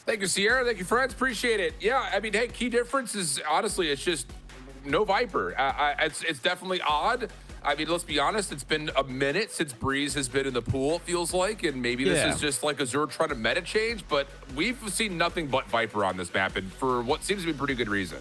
Thank you, Sierra. Thank you, friends. Appreciate it. Yeah, I mean, hey, key difference is honestly, it's just no Viper. It's definitely odd. I mean, let's be honest, it's been a minute since Breeze has been in the pool, it feels like, and maybe this is just like Azure trying to meta change, but we've seen nothing but Viper on this map, and for what seems to be pretty good reason.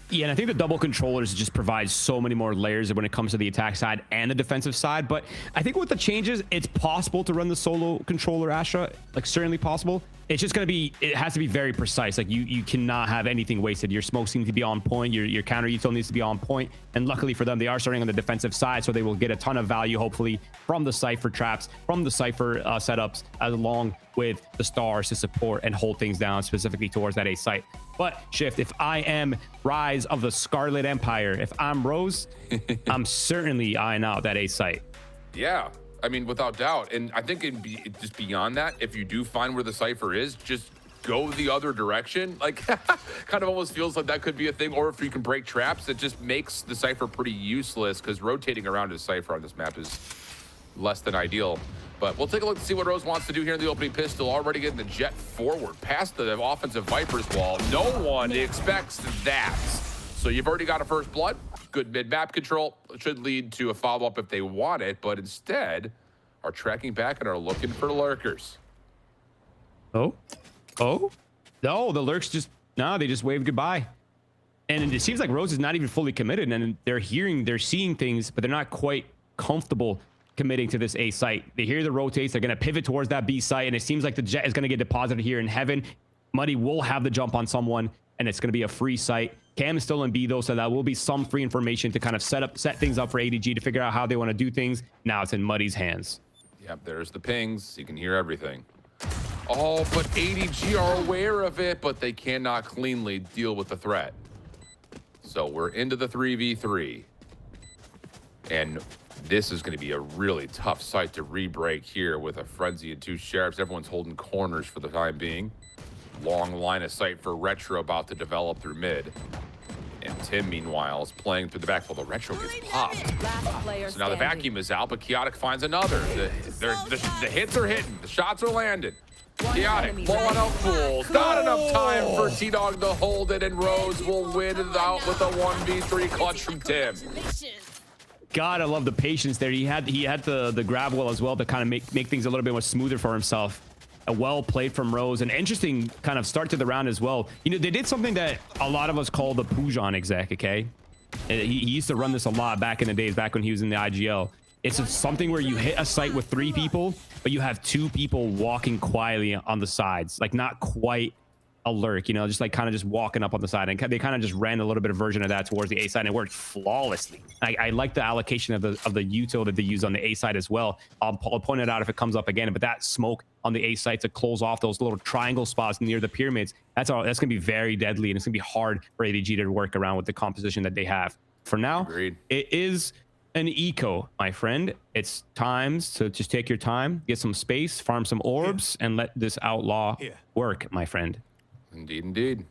Yeah, and I think the double controllers just provide so many more layers when it comes to the attack side and the defensive side. But I think with the changes, it's possible to run the solo controller Astra, like certainly possible. It's just going to be, it has to be very precise. Like you cannot have anything wasted. Your smokes need to be on point. Your counter util needs to be on point. And luckily for them, they are starting on the defensive side, so they will get a ton of value, hopefully, from the Cypher traps, from the Cypher setups, along with the stars to support and hold things down, specifically towards that A site. But Shift, if I am Rise of the Scarlet Empire, if I'm Rose, I'm certainly eyeing out that A site. Yeah, I mean, without doubt. And I think just beyond that, if you do find where the Cypher is, just go the other direction. Like, kind of almost feels like that could be a thing. Or if you can break traps, it just makes the Cypher pretty useless, because rotating around a Cypher on this map is less than ideal. But we'll take a look to see what Rose wants to do here in the opening pistol. Already getting the jet forward past the offensive Viper's wall. No one expects that. So you've already got a first blood. Good mid-map control. It should lead to a follow-up if they want it, but instead are tracking back and are looking for lurkers. Oh? No, the lurks just, no, they just waved goodbye. And it seems like Rose is not even fully committed, and they're seeing things, but they're not quite comfortable committing to this A site. They hear the rotates, they're going to pivot towards that B site, and it seems like the jet is going to get deposited here in heaven. Muddy will have the jump on someone, and it's going to be a free site. Cam is still in B though, so that will be some free information to kind of set things up for ADG to figure out how they want to do things. Now it's in Muddy's hands. Yep, there's the pings. You can hear everything. Oh, but ADG are aware of it, but they cannot cleanly deal with the threat. So we're into the 3v3. And this is going to be a really tough site to re-break here with a Frenzy and two Sheriffs. Everyone's holding corners for the time being. Long line of sight for Retro about to develop through mid. And Tim, meanwhile, is playing through the back while the Retro gets popped. So now the vacuum is out, but Chaotic finds another. The hits are hitting. The shots are landing. Chaotic blowing up fools. Not enough time for T-Dog to hold it, and Rose will win it out with a 1v3 clutch from Tim. God, I love the patience there. He had the grab well as well to kind of make things a little bit more smoother for himself. A well played from Rose. An interesting kind of start to the round as well. You know, they did something that a lot of us call the Pujan exec, okay? He used to run this a lot back in the days, back when he was in the IGL. It's something where you hit a site with 3 people, but you have 2 people walking quietly on the sides, like not quite a lurk, you know, just like kind of just walking up on the side. And they kind of just ran a little bit of version of that towards the A side, and it worked flawlessly. I like the allocation of the util that they use on the A side as well. I'll point it out if it comes up again, but that smoke on the A side to close off those little triangle spots near the pyramids, that's gonna be very deadly, and it's gonna be hard for ADG to work around with the composition that they have. For now, Agreed. It is an eco, my friend. It's times to just take your time, get some space, farm some orbs, and let this outlaw work, my friend. Indeed, indeed.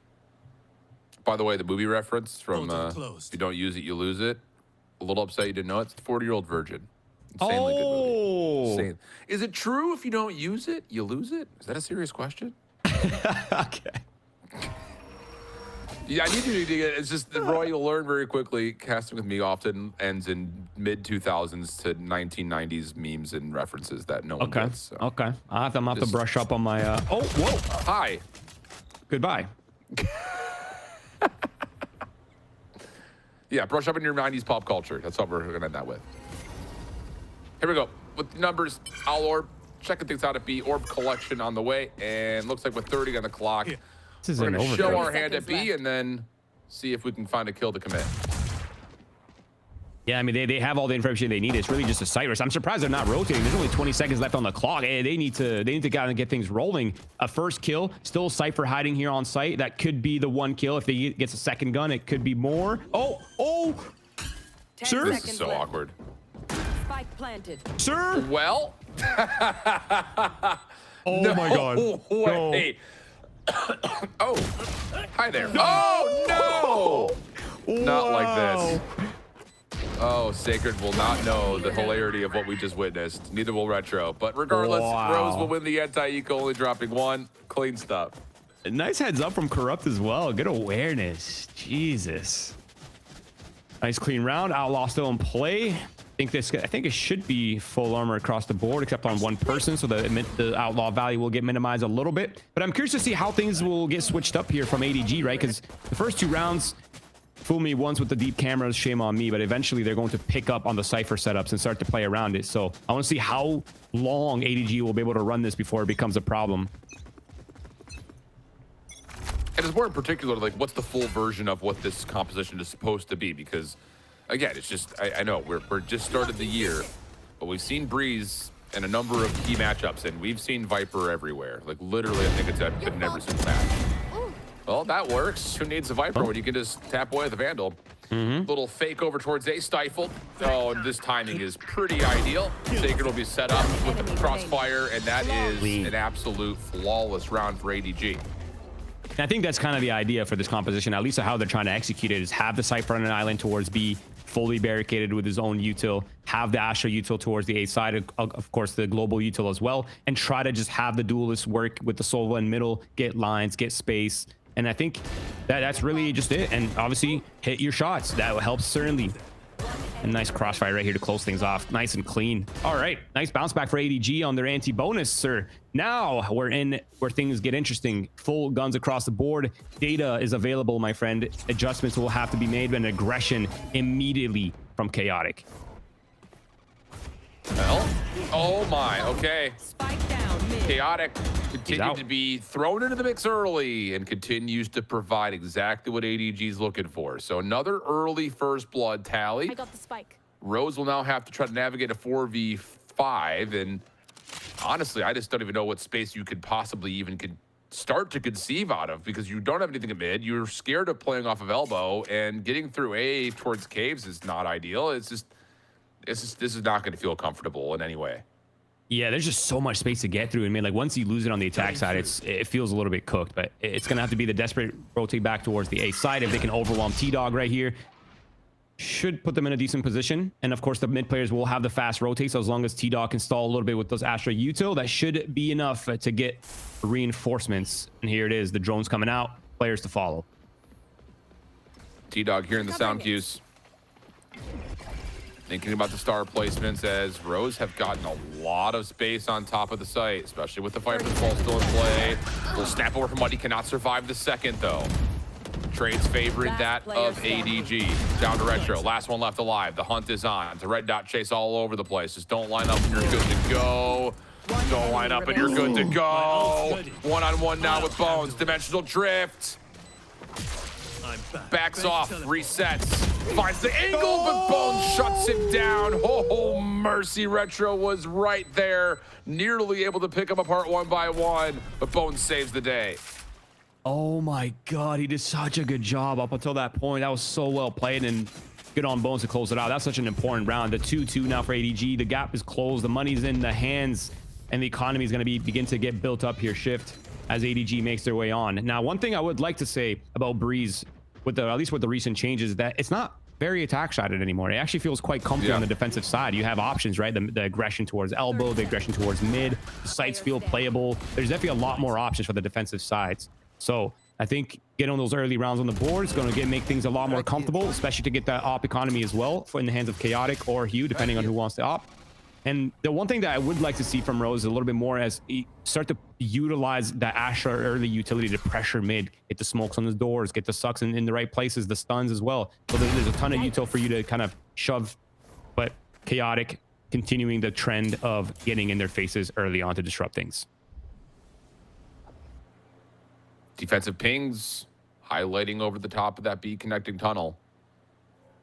By the way, the movie reference from if you don't use it, you lose it. A little upset you didn't know it. It's the 40-Year-Old Virgin. Insanely good movie. Insane. Is it true if you don't use it, you lose it? Is that a serious question? Okay. Yeah, I need you to get it. It's just, Roy, you'll learn very quickly. Casting with me often ends in mid-2000s to 1990s memes and references that no one gets. So. Okay. I'm gonna have to brush up on my... Oh, whoa. Hi. Goodbye. Yeah, brush up on your 90s pop culture. That's what we're going to end that with. Here we go. With the numbers, Owl Orb, checking things out at B. Orb collection on the way. And looks like with 30 on the clock, we're going to show our hand at B and then see if we can find a kill to commit. Yeah, I mean, they have all the information they need. It's really just a sight race. I'm surprised they're not rotating. There's only 20 seconds left on the clock. Hey, they need to kind of get things rolling. A first kill, still Cypher hiding here on site. That could be the one kill. If they gets a second gun, it could be more. Oh, sir. This is so awkward. Spike planted. Sir. Well. Oh no my God. Wait. No. Oh, hi there. Oh no. Not like this. Oh, Sacred will not know the hilarity of what we just witnessed. Neither will Retro. But regardless, Rose will win the anti-eco, only dropping 1. Clean stuff. Nice heads up from Corrupt as well. Good awareness. Jesus. Nice clean round. Outlaw still in play. I think it should be full armor across the board, except on one person, so the outlaw value will get minimized a little bit. But I'm curious to see how things will get switched up here from ADG, right? Because the first 2 rounds fool me once with the deep cameras, shame on me, but eventually they're going to pick up on the Cypher setups and start to play around it. So I want to see how long ADG will be able to run this before it becomes a problem. And it's more in particular, like, what's the full version of what this composition is supposed to be? Because, again, it's just, I know we're just started the year, but we've seen Breeze in a number of key matchups, and we've seen Viper everywhere. Like, literally, I think it's been in every single match. Well, that works. Who needs a Viper when you can just tap away at the Vandal? Little fake over towards A, stifled. Oh, and this timing is pretty ideal. Sacred will be set up with the crossfire, and that is an absolute flawless round for ADG. And I think that's kind of the idea for this composition, at least how they're trying to execute it, is have the Cypher on an island towards B, fully barricaded with his own util, have the Astra util towards the A side, of course the global util as well, and try to just have the duelists work with the Sova in middle, get lines, get space. And I think that's really just it. And obviously hit your shots. That helps certainly. A nice crossfire right here to close things off. Nice and clean. All right. Nice bounce back for ADG on their anti-bonus, sir. Now we're in where things get interesting. Full guns across the board. Data is available, my friend. Adjustments will have to be made, and aggression immediately from Chaotic. Well, oh my, okay. Spike down mid. Chaotic continued to be thrown into the mix early and continues to provide exactly what ADG's looking for. So another early first blood tally. I got the spike. Rose will now have to try to navigate a 4v5, and honestly, I just don't even know what space you could possibly even start to conceive out of, because you don't have anything at mid. You're scared of playing off of elbow, and getting through A towards caves is not ideal. This is not going to feel comfortable in any way. Yeah, there's just so much space to get through. I mean, like, once you lose it on the attack side, it feels a little bit cooked, but it's going to have to be the desperate rotate back towards the A side. If they can overwhelm T-Dog right here, should put them in a decent position. And of course, the mid players will have the fast rotate, so as long as T-Dog can stall a little bit with those Astra util, that should be enough to get reinforcements. And here it is, the drones coming out, players to follow. T-Dog hearing the sound cues. Thinking about the star placements, as Rose have gotten a lot of space on top of the site, especially with the Viper's ball still in play. Little snap over from Muddy, cannot survive the second though. Trades favored that of ADG. Down to Retro, last one left alive. The hunt is on. It's a red dot chase all over the place. Just don't line up and you're good to go. Don't line up and you're good to go. One-on-one now with Bones. Dimensional drift. Backs off, resets, finds the angle, but Bones shuts him down. Oh, mercy. Retro was right there, nearly able to pick him apart one by one, but Bones saves the day. Oh my God, he did such a good job up until that point. That was so well played, and good on Bones to close it out. That's such an important round. The 2-2 now for ADG. The gap is closed. The money's in the hands, and the economy is going to begin to get built up here. Shift as ADG makes their way on. Now, one thing I would like to say about Breeze, at least with the recent changes, that it's not very attack-sided anymore. It actually feels quite comfy on the defensive side. You have options, right? The aggression towards elbow, the aggression towards mid. The sites feel playable. There's definitely a lot more options for the defensive sides. So I think getting those early rounds on the board is going to make things a lot more comfortable, especially to get that op economy as well in the hands of Chaotic or Hugh, depending on who wants to op. And the one thing that I would like to see from Rose a little bit more as he start to utilize that Astra early utility to pressure mid, get the smokes on the doors, get the sucks in the right places, the stuns as well. So there's a ton of util for you to kind of shove, but Chaotic continuing the trend of getting in their faces early on to disrupt things. Defensive pings highlighting over the top of that B connecting tunnel.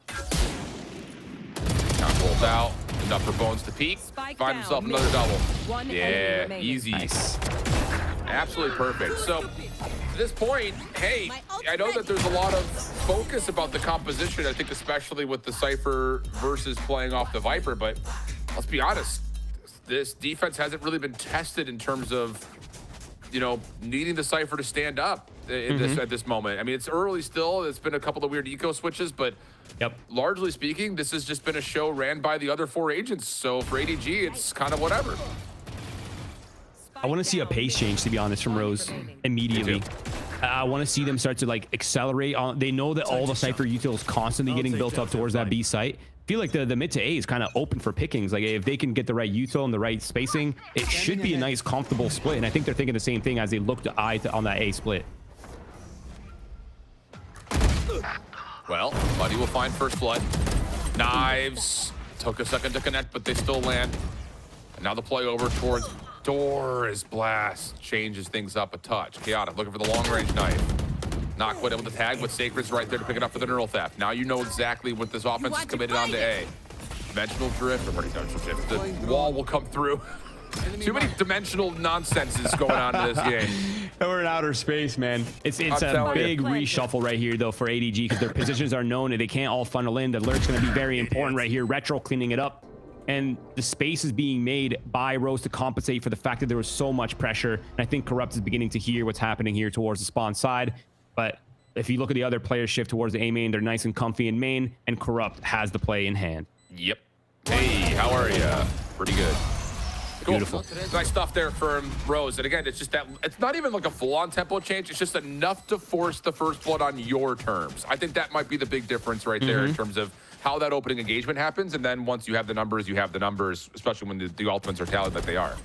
Count pulls out. Enough for Bones to peek. Find himself another double. Yeah, easy. Nice. Absolutely perfect. So, at this point, hey, I know that there's a lot of focus about the composition, I think especially with the Cypher versus playing off the Viper, but let's be honest, this defense hasn't really been tested in terms of, you know, needing the Cypher to stand up at this moment. I mean, it's early still. It's been a couple of weird eco switches, but largely speaking, this has just been a show ran by the other 4 agents. So for ADG, it's kind of whatever. I want to see a pace change, to be honest, from Rose immediately. I want to see them start to like accelerate on. They know that all the Cypher util is constantly getting built up towards that B site. Feel like the mid to A is kind of open for pickings. Like if they can get the right util and the right spacing, it should be a nice comfortable split. And I think they're thinking the same thing as they look to on that A split. Well, Buddy will find first blood. Knives. Took a second to connect, but they still land. And now the play over towards door as Blast changes things up a touch. Chaotic looking for the long range knife. Not quite able to tag, but Sacred's right there to pick it up for the neural theft. Now you know exactly what this offense is committed onto A. Dimensional drift, or dimensional drift. The wall will come through. Too many dimensional nonsenses going on in this game. We're in outer space, man. It's a big reshuffle right here, though, for ADG, because their positions are known and they can't all funnel in. The alert's going to be very important right here. Retro cleaning it up. And the space is being made by Rose to compensate for the fact that there was so much pressure. And I think Corrupt is beginning to hear what's happening here towards the spawn side. But if you look at the other players shift towards the A main, they're nice and comfy in main, and Corrupt has the play in hand. Yep. Hey, how are you? Pretty good. Cool. Beautiful. Nice stuff there from Rose. And again, it's just that it's not even like a full-on tempo change. It's just enough to force the first blood on your terms. I think that might be the big difference right there in terms of how that opening engagement happens. And then once you have the numbers, you have the numbers, especially when the ultimates are tallied like they are.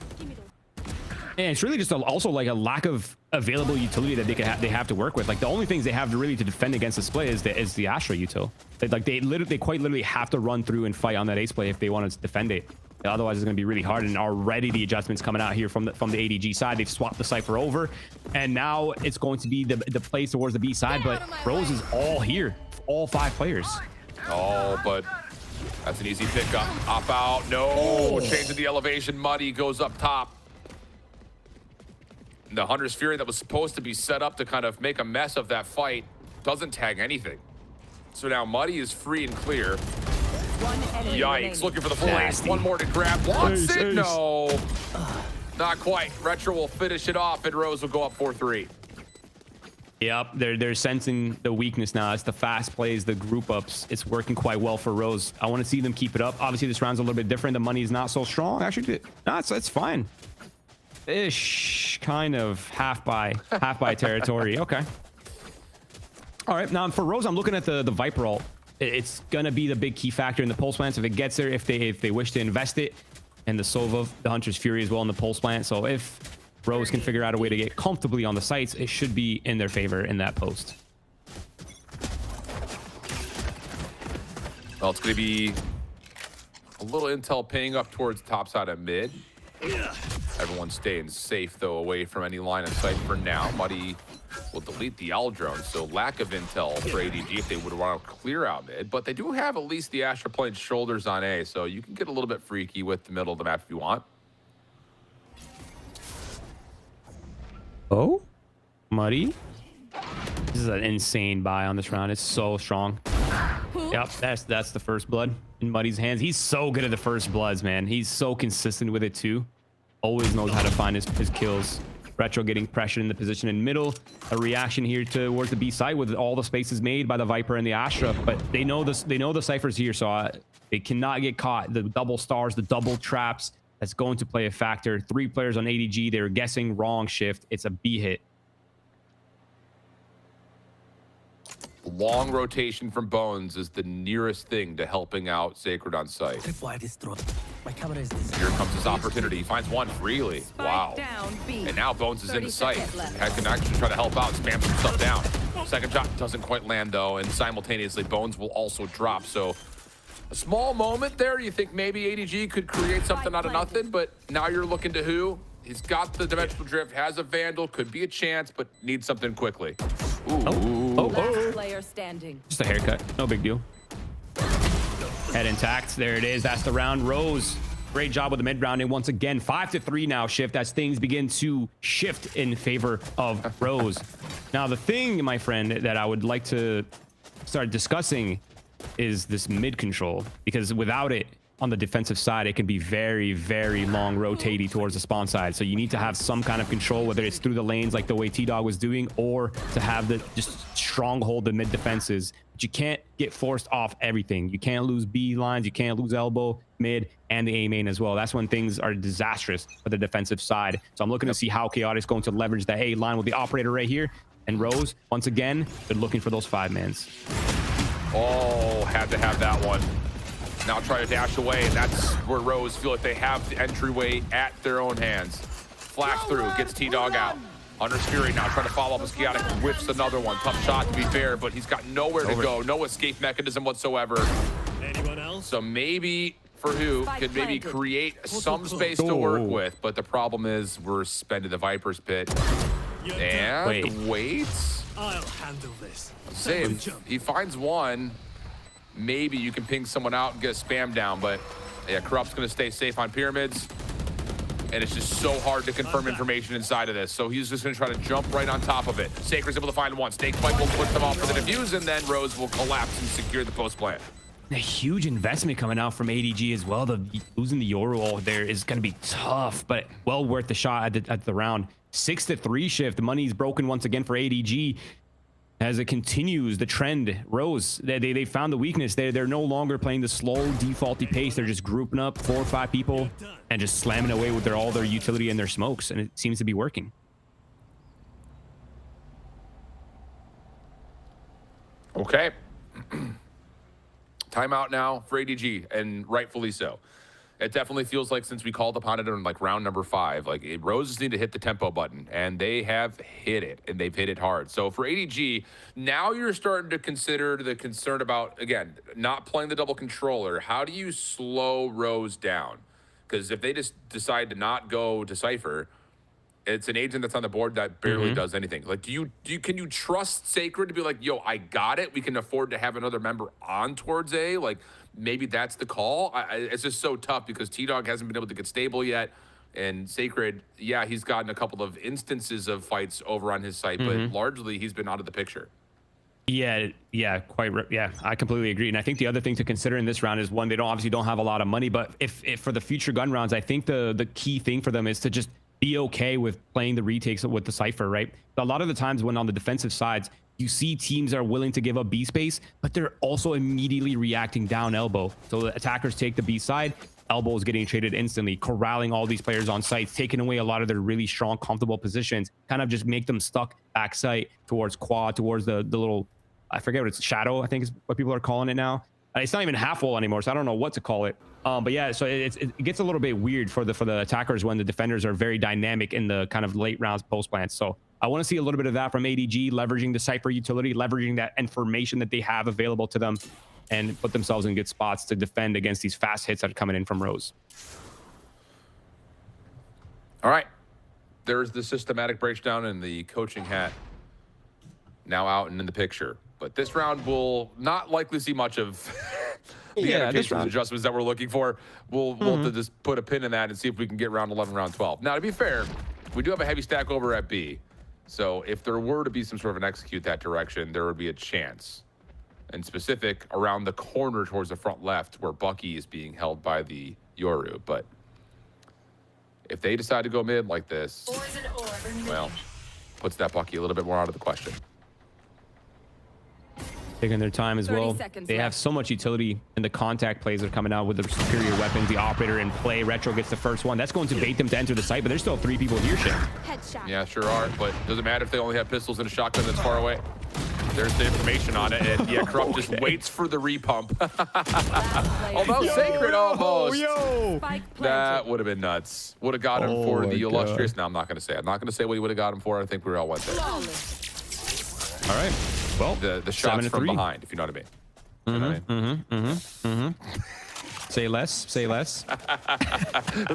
And it's really just also like a lack of available utility that they have to work with. Like the only things they have to really to defend against this play is the Astra util. They quite literally have to run through and fight on that ace play if they want to defend it. Otherwise, it's going to be really hard. And already the adjustments coming out here from the ADG side. They've swapped the Cypher over, and now it's going to be the plays towards the B side. But Rose is all here, all 5 players. Oh, but that's an easy pickup. Off out. No, changing the elevation. Muddy goes up top. The Hunter's Fury that was supposed to be set up to kind of make a mess of that fight doesn't tag anything. So now Muddy is free and clear. Yikes, looking for the full ace. One more to grab. Wants it? No. Not quite. Retro will finish it off, and Rose will go up 4-3. Yep, they're sensing the weakness now. It's the fast plays, the group ups. It's working quite well for Rose. I want to see them keep it up. Obviously, this round's a little bit different. The money is not so strong. Actually, no, it's fine. Ish, kind of half by territory. Okay. All right, now for Rose, I'm looking at the Viper ult. It's gonna be the big key factor in the pulse plants if it gets there, if they wish to invest it, and the Sova, the Hunter's Fury as well in the pulse plant. So if Rose can figure out a way to get comfortably on the sites, it should be in their favor in that post. Well, it's gonna be a little intel ping up towards the top side of mid. Everyone's staying safe, though, away from any line of sight for now. Muddy will delete the owl drone, so lack of intel for ADG if they would want to clear out mid. But they do have at least the Astra Plane shoulders on A, so you can get a little bit freaky with the middle of the map if you want. Oh? Muddy? This is an insane buy on this round. It's so strong. Yep, that's the first blood in Muddy's hands. He's so good at the first bloods, man. He's so consistent with it too. Always knows how to find his kills. Retro getting pressured in the position in middle. A reaction here towards the B side with all the spaces made by the Viper and the Astra, but they know this. They know the Cypher's here, so they cannot get caught. The double stars, the double traps, that's going to play a factor. 3 players on ADG. They were guessing wrong shift. It's a B hit. Long rotation from Bones is the nearest thing to helping out Sacred on site. Here comes his opportunity. He finds one freely. Wow. And now Bones is in the site. I can actually try to help out, spam some stuff down. Second shot doesn't quite land, though, and simultaneously Bones will also drop. So a small moment there. You think maybe ADG could create something out of nothing, but now you're looking to who? He's got the dimensional drift, has a Vandal, could be a chance, but needs something quickly. Ooh. Last player standing. Just a haircut. No big deal. Head intact. There it is. That's the round. Rose, great job with the mid rounding once again. 5-3 now shift as things begin to shift in favor of Rose. Now, the thing, my friend, that I would like to start discussing is this mid control, because without it, on the defensive side, it can be very, very long rotating towards the spawn side. So you need to have some kind of control, whether it's through the lanes like the way T-Dog was doing, or to have the just stronghold the mid defenses. But you can't get forced off everything. You can't lose B lines, you can't lose elbow, mid, and the A main as well. That's when things are disastrous for the defensive side. So I'm looking to see how Chaotic's going to leverage the A line with the operator right here. And Rose, once again, they're looking for those 5-mans. Oh, had to have that one. Now try to dash away, and that's where Rose feel like they have the entryway at their own hands. Flash through, gets T-Dog out. Hunter's Fury now trying to follow up with Chaotic, whips another one. Tough shot to be fair, but he's got nowhere to go, no escape mechanism whatsoever. Anyone else? So maybe for who could maybe create some space to work with, but the problem is we're spending the Viper's Pit. And wait. I'll handle this. Same. He finds one. Maybe you can ping someone out and get a spam down, but yeah, Corrupt's gonna stay safe on pyramids. And it's just so hard to confirm information inside of this. So he's just gonna try to jump right on top of it. Sacred's able to find one. Snake Spike will push them off for the defuse, and then Rose will collapse and secure the post plant. A huge investment coming out from ADG as well. Losing the Yoru there is going to be tough, but well worth the shot at the round. 6-3 shift. The money's broken once again for ADG as it continues the trend. Rose, they found the weakness. They're no longer playing the slow defaulty pace. They're just grouping up 4 or 5 people and just slamming away with all their utility and their smokes, and it seems to be working. Okay. Timeout now for ADG, and rightfully so. It definitely feels like since we called upon it in like round number 5, like Roses need to hit the tempo button, and they have hit it, and they've hit it hard. So for ADG, now you're starting to consider the concern about, again, not playing the double controller. How do you slow Rose down? Because if they just decide to not go to Cypher, it's an agent that's on the board that barely does anything. Like, can you trust Sacred to be like, yo, I got it. We can afford to have another member on towards A. Like, maybe that's the call. It's just so tough because T-Dog hasn't been able to get stable yet. And Sacred, yeah, he's gotten a couple of instances of fights over on his site, but largely he's been out of the picture. Yeah, I completely agree. And I think the other thing to consider in this round is, one, they obviously don't have a lot of money, but if for the future gun rounds, I think the key thing for them is to just be okay with playing the retakes with the Cypher, right? A lot of the times when on the defensive sides, you see teams are willing to give up B space, but they're also immediately reacting down elbow. So the attackers take the B side, elbow is getting traded instantly, corralling all these players on sites, taking away a lot of their really strong, comfortable positions, kind of just make them stuck back site towards quad, towards the little, I forget what it's, shadow, I think is what people are calling it now. It's not even half wall anymore, so I don't know what to call it. But yeah, so it gets a little bit weird for the attackers when the defenders are very dynamic in the kind of late rounds post plants. So I want to see a little bit of that from ADG, leveraging the Cypher utility, leveraging that information that they have available to them, and put themselves in good spots to defend against these fast hits that are coming in from Rose. All right. There's the systematic breakdown and the coaching hat now out and in the picture. But this round will not likely see much of the adaptations adjustments that we're looking for. We'll have to just put a pin in that and see if we can get round 11, round 12. Now, to be fair, we do have a heavy stack over at B. So if there were to be some sort of an execute that direction, there would be a chance. In specific, around the corner towards the front left where Bucky is being held by the Yoru. But if they decide to go mid like this, well, puts that Bucky a little bit more out of the question. Taking their time as well. They have left. so much utility in the contact plays that are coming out with the superior weapons. The operator in play, Retro gets the first one. That's going to bait them to enter the site, but there's still 3 people here, Shit. Headshot. Yeah, sure are, but doesn't matter if they only have pistols and a shotgun that's far away. There's the information on it, and yeah, Corrupt just waits for the repump. Although Sacred almost. That would have been nuts. Would have got him for the illustrious. No, I'm not going to say. I'm not going to say what he would have got him for. I think we all went there. All right. Well, the shots from behind, if you know what I mean. Say less. Say less.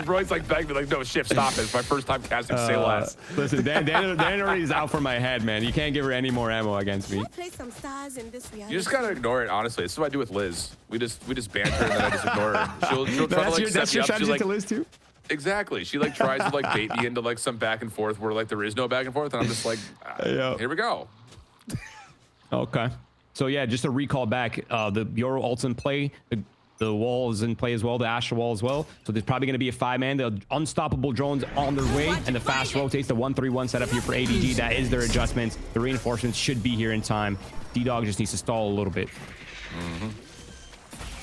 Roy's like begging me, like, no, Shift, stop it. It's my first time casting Say Less. Listen, Dan already is out for my head, man. You can't give her any more ammo against me. Play some stars in this reality. You just gotta ignore it, honestly. This is what I do with Liz. We just banter and then I just ignore her. She'll try to like set me up. She's like, to Liz too? Exactly. She like tries to like bait me into like some back and forth where like there is no back and forth, and I'm just like, here we go. Okay. So yeah, just to recall back, the Yoru ult's in play, the wall is in play as well, the Astra wall as well. So there's probably going to be a 5-man. The unstoppable drones on their way, and the fast rotates, the 1-3-1 setup here for ADG. That is their adjustments. The reinforcements should be here in time. D-Dog just needs to stall a little bit.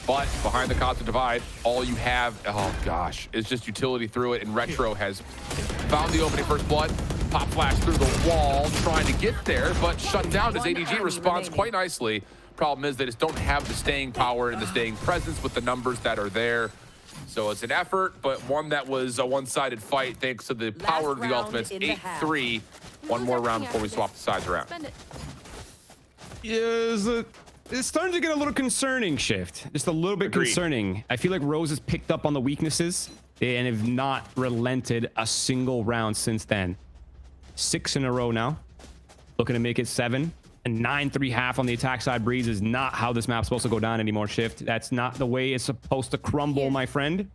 But behind the constant divide, all you have, oh gosh, is just utility through it, and Retro has found the opening first blood. Pop flash through the wall, trying to get there, but shut down as ADG responds quite nicely. Problem is they just don't have the staying power and the staying presence with the numbers that are there. So it's an effort, but one that was a one-sided fight thanks to the power of the ultimates. 8-3. One more round before we swap the sides around. It's starting to get a little concerning, Shift. Just a little bit concerning. I feel like Rose has picked up on the weaknesses and have not relented a single round since then. 6 in a row now. Looking to make it 7. And 9-3 half on the attack side. Breeze is not how this map's supposed to go down anymore, Shift. That's not the way it's supposed to crumble, my friend.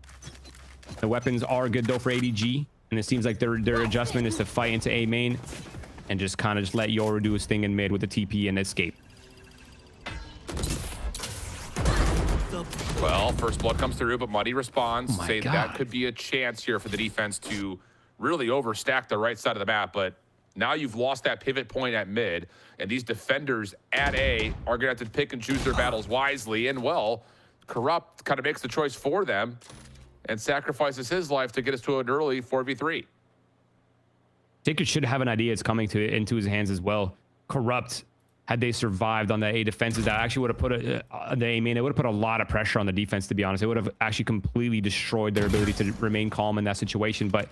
The weapons are good, though, for ADG. And it seems like their adjustment is to fight into A main and just kind of just let Yoru do his thing in mid with the TP and escape. Well, first blood comes through, but Muddy responds. Say that could be a chance here for the defense to really overstack the right side of the map, but now you've lost that pivot point at mid, and these defenders at A are going to have to pick and choose their battles wisely, and well, Corrupt kind of makes the choice for them and sacrifices his life to get us to an early 4v3. Sacred should have an idea it's coming into his hands as well. Corrupt, had they survived on the A defenses, that actually would have put the A main, it would have put a lot of pressure on the defense, to be honest. It would have actually completely destroyed their ability to remain calm in that situation. But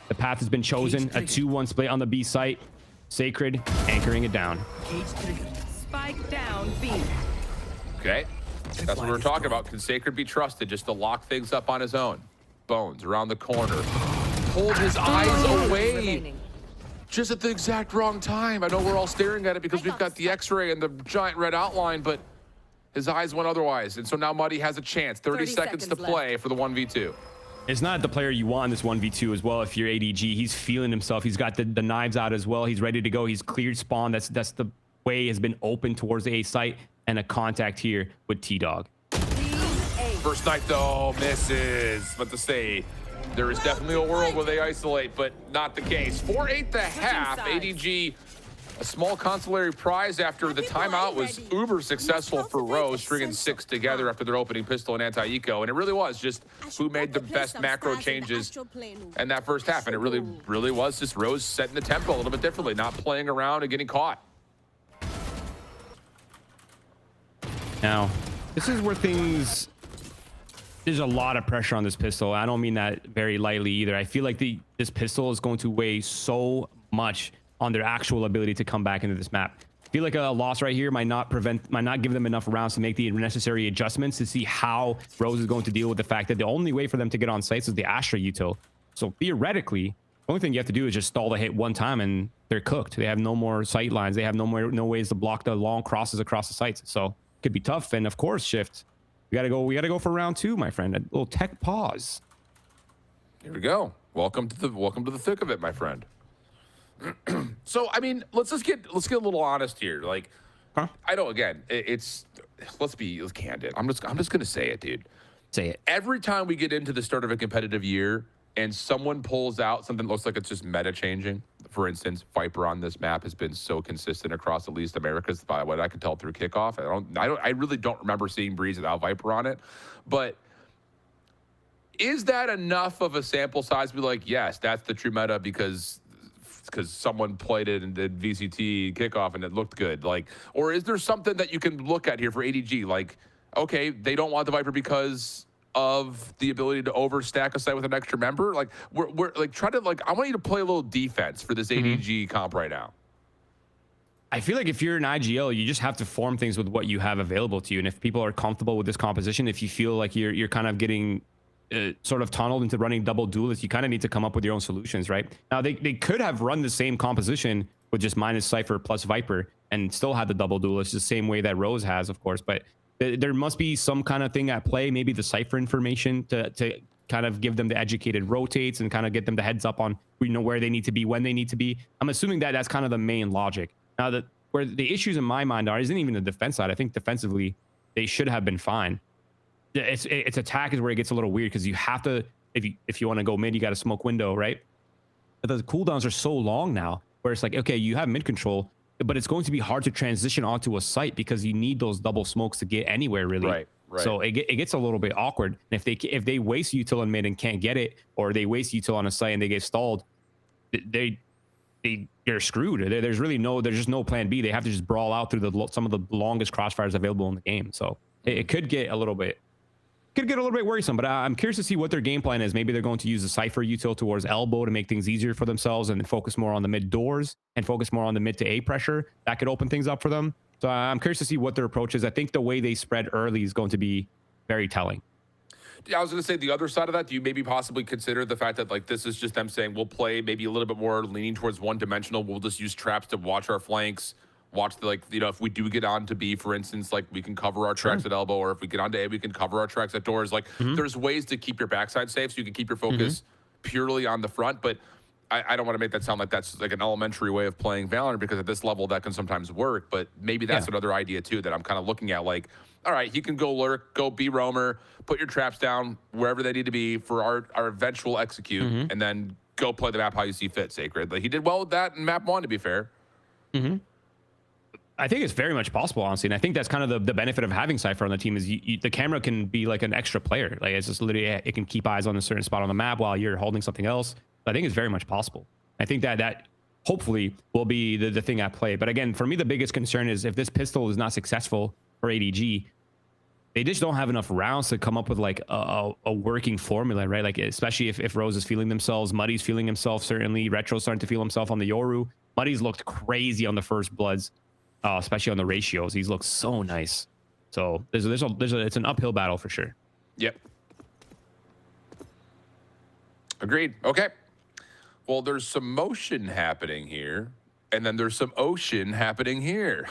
the path has been chosen. A 2-1 split on the B site. Sacred anchoring it down. Spike down B. Okay, that's what we're talking about. Can Sacred be trusted just to lock things up on his own? Bones around the corner. Pulled his eyes away. Remaining. Just at the exact wrong time. I know we're all staring at it because we've got the X-ray and the giant red outline, but his eyes went otherwise. And so now Muddy has a chance. 30 seconds to play for the 1v2. It's not the player you want in this 1v2 as well. If you're ADG, he's feeling himself. He's got the knives out as well. He's ready to go. He's cleared spawn. That's the way has been open towards the A site, and a contact here with T-Dog. First knife though, misses. But to say, there is definitely a world where they isolate, but not the case. 4-8 the half. ADG, a small consolatory prize after the timeout was uber successful for Rose, stringing 6 together after their opening pistol and anti-eco. And it really was just who made the best macro changes in that first half. And it really was just Rose setting the tempo a little bit differently, not playing around and getting caught. Now, this is where things... There's a lot of pressure on this pistol. I don't mean that very lightly either. I feel like this pistol is going to weigh so much on their actual ability to come back into this map. I feel like a loss right here might not give them enough rounds to make the necessary adjustments to see how Rose is going to deal with the fact that the only way for them to get on sites is the Astra util. So theoretically, the only thing you have to do is just stall the hit one time and they're cooked. They have no more sight lines. They have no ways to block the long crosses across the sites. So it could be tough. And of course, Shift. We gotta go for round 2, my friend. A little tech pause. Here we go. Welcome to the thick of it, my friend. So I mean, let's get a little honest here. Like, I know again, let's be candid. I'm just gonna say it, dude. Say it. Every time we get into the start of a competitive year and someone pulls out something that looks like it's just meta changing. For instance, Viper on this map has been so consistent across at least Americas by what I can tell through kickoff. I really don't remember seeing Breeze without Viper on it. But is that enough of a sample size to be like, yes, that's the true meta because someone played it and did VCT kickoff and it looked good? Like, or is there something that you can look at here for ADG? Like, okay, they don't want the Viper because of the ability to overstack a site with an extra member. Like we're like trying to I want you to play a little defense for this ADG comp right now. I feel like if you're an IGL, you just have to form things with what you have available to you. And if people are comfortable with this composition, if you feel like you're kind of getting sort of tunneled into running double duelists, you kind of need to come up with your own solutions, right? Now they could have run the same composition with just minus Cypher plus Viper and still had the double duelist the same way that Rose has, of course, but there must be some kind of thing at play, maybe the Cypher information to kind of give them the educated rotates and kind of get them the heads up on where they need to be, when they need to be. I'm assuming that that's kind of the main logic. Now, where the issues in my mind isn't even the defense side. I think defensively, they should have been fine. It's attack is where it gets a little weird because you have to, if you want to go mid, you got to smoke window, right? But the cooldowns are so long now where it's like, okay, you have mid control, but it's going to be hard to transition onto a site because you need those double smokes to get anywhere, really. Right. So it gets a little bit awkward. And if they waste util in mid and can't get it, or they waste util on a site and they get stalled, you're screwed. There's just no plan B. They have to just brawl out through some of the longest crossfires available in the game. So it could get a little bit worrisome, but I'm curious to see what their game plan is. Maybe they're going to use the Cypher util towards elbow to make things easier for themselves and then focus more on the mid doors and focus more on the mid to A pressure. That could open things up for them. So I'm curious to see what their approach is. I think the way they spread early is going to be very telling. Yeah, I was going to say the other side of that, do you maybe possibly consider the fact that like this is just them saying we'll play maybe a little bit more leaning towards one-dimensional. We'll just use traps to watch our flanks, watch the, like, you know, if we do get on to B, for instance, like we can cover our tracks at elbow, or if we get on to A, we can cover our tracks at doors. Like there's ways to keep your backside safe so you can keep your focus purely on the front. But I don't want to make that sound like that's like an elementary way of playing Valorant, because at this level that can sometimes work. But maybe that's another idea too that I'm kind of looking at, like, all right, he can go lurk, go be roamer, put your traps down wherever they need to be for our eventual execute, and then go play the map how you see fit, Sacred. Like he did well with that in map 1, to be fair. I think it's very much possible, honestly, and I think that's kind of the benefit of having Cypher on the team is the camera can be like an extra player. Like it's just literally, it can keep eyes on a certain spot on the map while you're holding something else. I think it's very much possible. I think that hopefully will be the thing at play. But again, for me, the biggest concern is if this pistol is not successful for ADG, they just don't have enough rounds to come up with like a working formula, right? Like especially if Rose is feeling themselves, Muddy's feeling himself, certainly Retro's starting to feel himself on the Yoru. Muddy's looked crazy on the first bloods, especially on the ratios. He's looked so nice. So it's an uphill battle for sure. Yep. Agreed. Okay. Well, there's some motion happening here, and then there's some ocean happening here.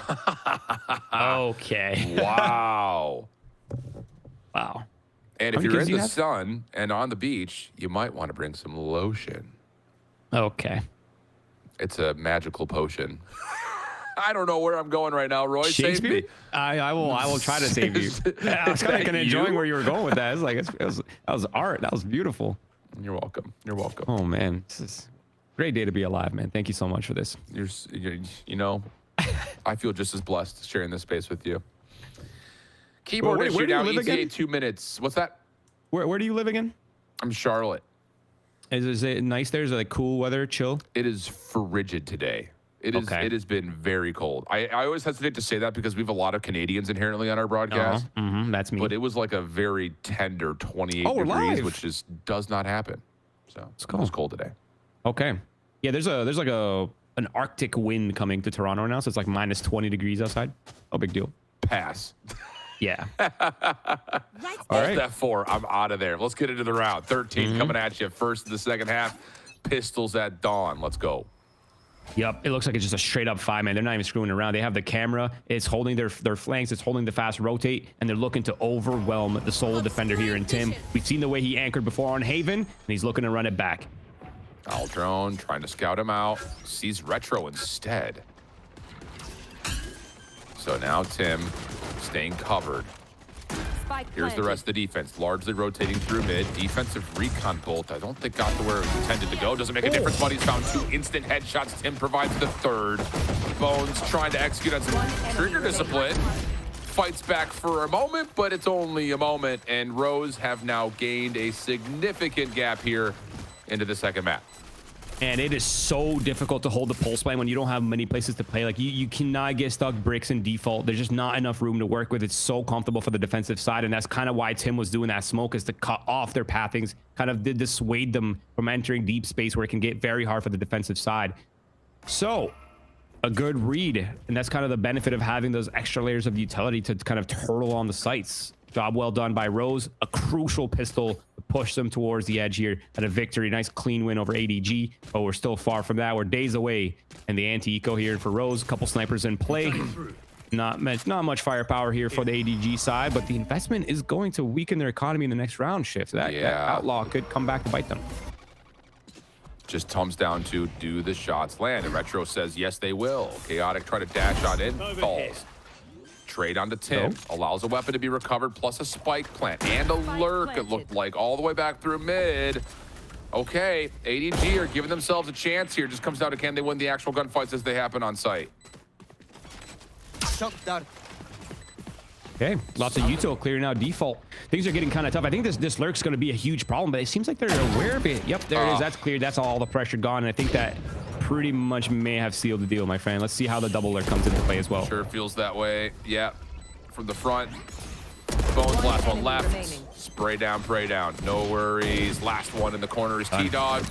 Okay. Wow. Wow. And if you're in the sun and on the beach, you might want to bring some lotion. Okay. It's a magical potion. I don't know where I'm going right now, Roy. Save me. I will try to save you. I was kind of enjoying where you were going with that. It's like that was art. That was beautiful. You're welcome. You're welcome. Oh man, this is a great day to be alive, man. Thank you so much for this. You know, I feel just as blessed sharing this space with you. Keyboard where issue do you now. live ETA again? 2 minutes. What's that? Where do you live again? I'm Charlotte. Is it nice there? Is it like cool weather, chill? It is frigid today. It is. Okay. It has been very cold. I always hesitate to say that because we have a lot of Canadians inherently on our broadcast. That's me. But it was like a very tender 28 degrees, live. which just does not happen. So it was cold today. Okay. Yeah, there's like an Arctic wind coming to Toronto right now, so it's like minus 20 degrees outside. No big deal. Pass. Yeah. All right. That 4. I'm out of there. Let's get into the round. 13 coming at you. First of the second half. Pistols at dawn. Let's go. Yep, it looks like it's just a straight up 5, man. They're not even screwing around. They have the camera. It's holding their flanks. It's holding the fast rotate, and they're looking to overwhelm the solo defender here in Tim. We've seen the way he anchored before on Haven, and he's looking to run it back. Owl drone trying to scout him out. Sees Retro instead. So now Tim staying covered. Here's the rest of the defense, largely rotating through mid. Defensive recon bolt, I don't think got to where it was intended to go. Doesn't make a difference, but he's found 2 instant headshots. Tim provides the 3rd. Bones trying to execute on some trigger discipline. Fights back for a moment, but it's only a moment. And Rose have now gained a significant gap here into the second map. And it is so difficult to hold the pulse plan when you don't have many places to play. Like you cannot get stuck bricks in default. There's just not enough room to work with. It's so comfortable for the defensive side, and that's kind of why Tim was doing that smoke, is to cut off their pathings, kind of did dissuade them from entering deep space where it can get very hard for the defensive side. So a good read, and that's kind of the benefit of having those extra layers of utility to kind of turtle on the sights. Job well done by Rose. A crucial pistol to push them towards the edge here at a victory. Nice clean win over ADG, but we're still far from that. We're days away, and the anti-eco here for Rose. A couple snipers in play. Not much firepower here for the ADG side, but the investment is going to weaken their economy in the next round shift. That outlaw could come back to bite them. Just comes down to, do the shots land? And Retro says yes, they will. Chaotic try to dash on in, falls. Trade onto Tim, allows a weapon to be recovered, plus a spike plant and a lurk, it looked like, all the way back through mid. Okay, ADG are giving themselves a chance here. Just comes down to, can they win the actual gunfights as they happen on site? Okay, lots of util clearing out default. Things are getting kind of tough. I think this lurk's going to be a huge problem, but it seems like they're aware of it. Yep, there it is. That's cleared. That's all the pressure gone. And I think that pretty much may have sealed the deal, my friend. Let's see how the double alert comes into play as well. Sure feels that way. Yeah, from the front. Bones, last one left. remaining. Spray down, pray down. No worries. Last one in the corner is T-Dog.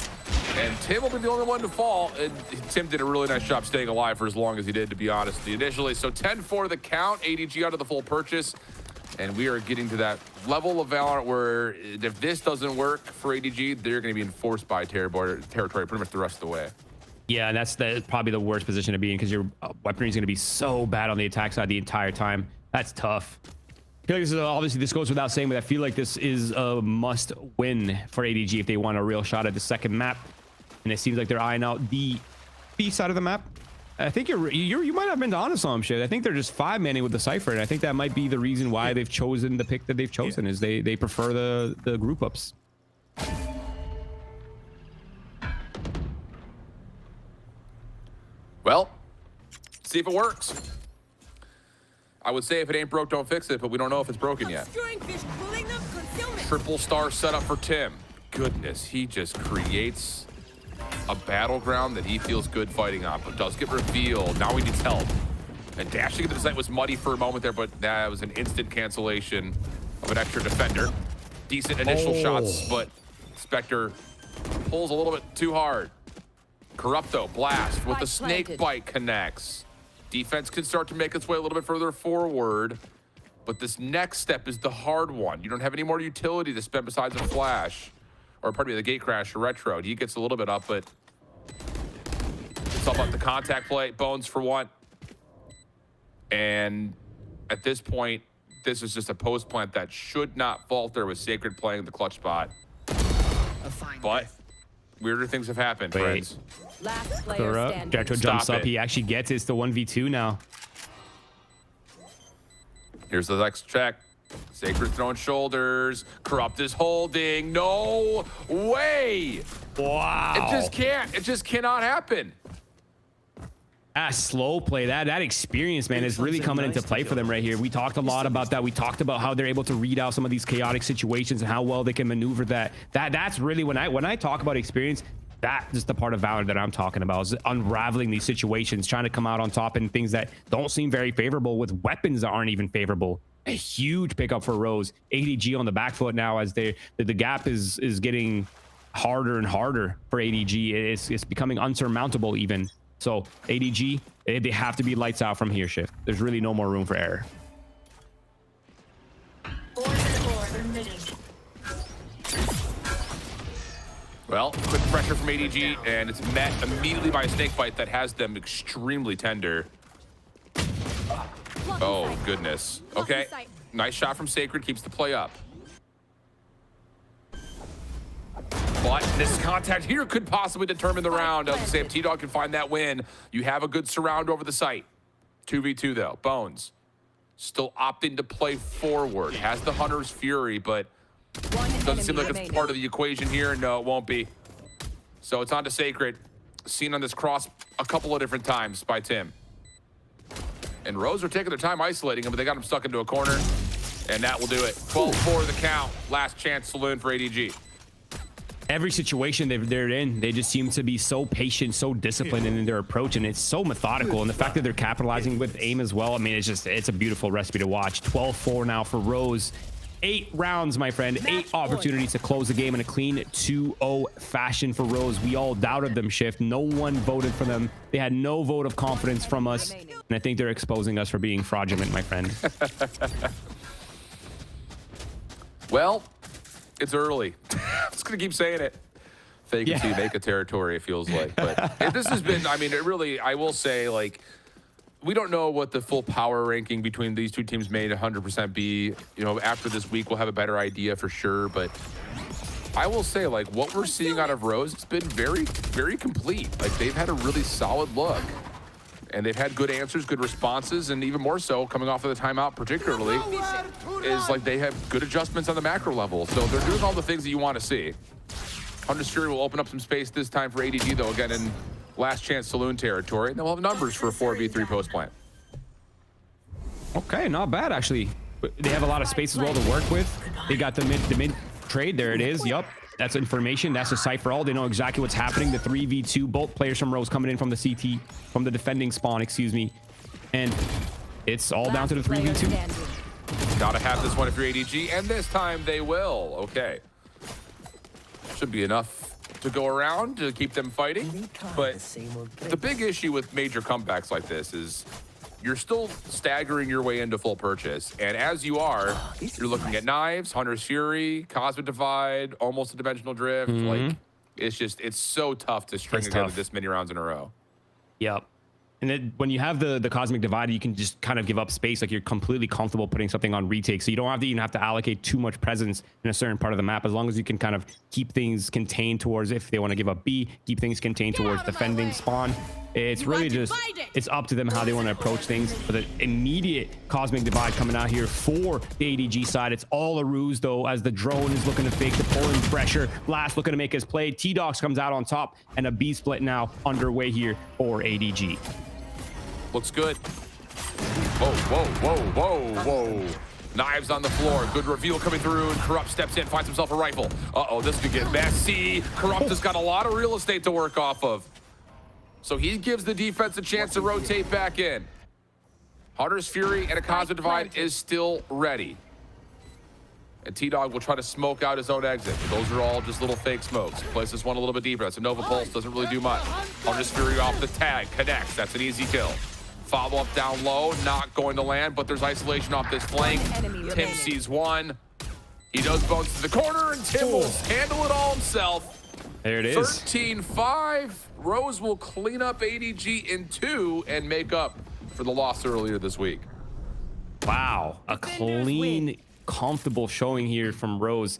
And Tim will be the only one to fall. And Tim did a really nice job staying alive for as long as he did, to be honest with you, initially. So 10-4 the count. ADG out of the full purchase. And we are getting to that level of Valorant where if this doesn't work for ADG, they're going to be enforced by territory pretty much the rest of the way. Yeah, and that's probably the worst position to be in because your weaponry is going to be so bad on the attack side the entire time. That's tough. I feel like this is obviously this goes without saying, but I feel like this is a must win for ADG if they want a real shot at the second map. And it seems like they're eyeing out the B side of the map. I think you might have been honest on shit. I think they're just 5-manning with the Cypher, and I think that might be the reason why they've chosen the pick that they've chosen is they prefer the group ups. Well, see if it works. I would say if it ain't broke, don't fix it, but we don't know if it's broken yet. Triple star setup for Tim. Goodness, he just creates a battleground that he feels good fighting on, but does get revealed. Now he needs help. And dashing into the site was muddy for a moment there, but that was an instant cancellation of an extra defender. Decent initial shots, but Spectre pulls a little bit too hard. Corrupto, blast with the snake bite connects. Defense can start to make its way a little bit further forward, but this next step is the hard one. You don't have any more utility to spend besides a flash, or pardon me, the gate crash or retro. He gets a little bit up, but it's all about the contact play. Bones for one. And at this point, this is just a post plant that should not falter with Sacred playing the clutch spot. But weirder things have happened, friends. Last player standing. Jetro jumps up. He actually gets it. It's the 1v2 now. Here's the next check. Sacred throwing shoulders. Corrupt is holding. No way. Wow. It just can't. It just cannot happen. Slow play. That experience, man, is really coming into play for them right here. We talked a lot about that. We talked about how they're able to read out some of these chaotic situations and how well they can maneuver that. That's really when I talk about experience, that's the part of Valorant that I'm talking about, is unraveling these situations, trying to come out on top in things that don't seem very favorable with weapons that aren't even favorable. A huge pickup for Rose. ADG on the back foot now as the gap is getting harder and harder for ADG. It's becoming unsurmountable even. So ADG, they have to be lights out from here, Shift. There's really no more room for error. Well, quick pressure from ADG, and it's met immediately by a snake bite that has them extremely tender. Oh, goodness. Okay, nice shot from Sacred, keeps the play up. But this contact here could possibly determine the round. I was gonna say, if T-Dog can find that win, you have a good surround over the site. 2v2 though. Bones still opting to play forward. Has the Hunter's Fury, but doesn't seem like it's part of the equation here. No, it won't be. So it's on to Sacred. Seen on this cross a couple of different times by Tim. And Rose are taking their time isolating him, but they got him stuck into a corner. And that will do it. 12-4 the count. Last chance saloon for ADG. Every situation they're in, they just seem to be so patient, so disciplined in their approach, and it's so methodical. And the fact that they're capitalizing with aim as well, I mean, it's a beautiful recipe to watch. 12-4 now for Rose. 8 rounds, my friend. 8 opportunities to close the game in a clean 2-0 fashion for Rose. We all doubted them, Shift. No one voted for them. They had no vote of confidence from us. And I think they're exposing us for being fraudulent, my friend. Well, it's early. I'm just going to keep saying it. Fake it till you make a territory, it feels like. But this has been, I mean, it really, I will say, like, we don't know what the full power ranking between these two teams may 100% be. You know, after this week, we'll have a better idea for sure. But I will say, like, what we're seeing out of Rose, it's been very, very complete. Like, they've had a really solid look. And they've had good answers, good responses, and even more so, coming off of the timeout particularly, is like they have good adjustments on the macro level. So they're doing all the things that you want to see. Hunter's Fury will open up some space this time for ADG, though, again, in last chance saloon territory. And then we'll have numbers for a 4v3 post plant. Okay, not bad, actually. They have a lot of space as well to work with. They got the mid trade. There it is. Yup. That's information. That's a sight for all. They know exactly what's happening. The 3v2, both players from Rose coming in from the CT, from the defending spawn, excuse me. And it's all down to the 3v2. Gotta have this one if you're ADG, and this time they will. Okay. Should be enough to go around to keep them fighting. But the big issue with major comebacks like this is you're still staggering your way into full purchase. And as you are, you're looking at Knives, Hunter's Fury, Cosmic Divide, almost a Dimensional Drift. Like, it's so tough to string together this many rounds in a row. Yep. And then when you have the Cosmic Divide, you can just kind of give up space. Like, you're completely comfortable putting something on retake. So you don't have to even have to allocate too much presence in a certain part of the map, as long as you can kind of keep things contained towards, if they want to give up B, keep things contained towards defending spawn. It's really just, it's up to them how they want to approach things. For the immediate Cosmic Divide coming out here for the ADG side, it's all a ruse though, as the drone is looking to fake the pulling pressure. Blast looking to make his play. T-Dogs comes out on top, and a B split now underway here for ADG. Looks good. Whoa, whoa, whoa, whoa, whoa. Knives on the floor. Good reveal coming through. And Corrupt steps in, finds himself a rifle. Uh-oh, this could get messy. Corrupt has got a lot of real estate to work off of. So he gives the defense a chance to rotate back in. Hunter's Fury and a Cosmic Divide is still ready. And T-Dog will try to smoke out his own exit. Those are all just little fake smokes. Place this one a little bit deeper. That's a Nova Pulse. Doesn't really do much. Hunter's Fury off the tag. Connects. That's an easy kill. Follow-up down low. Not going to land, but there's isolation off this flank. Tim sees one. He does bones to the corner, and Tim will handle it all himself. There it is. 13-5. Rose will clean up ADG in 2 and make up for the loss earlier this week. Wow. A clean, comfortable showing here from Rose.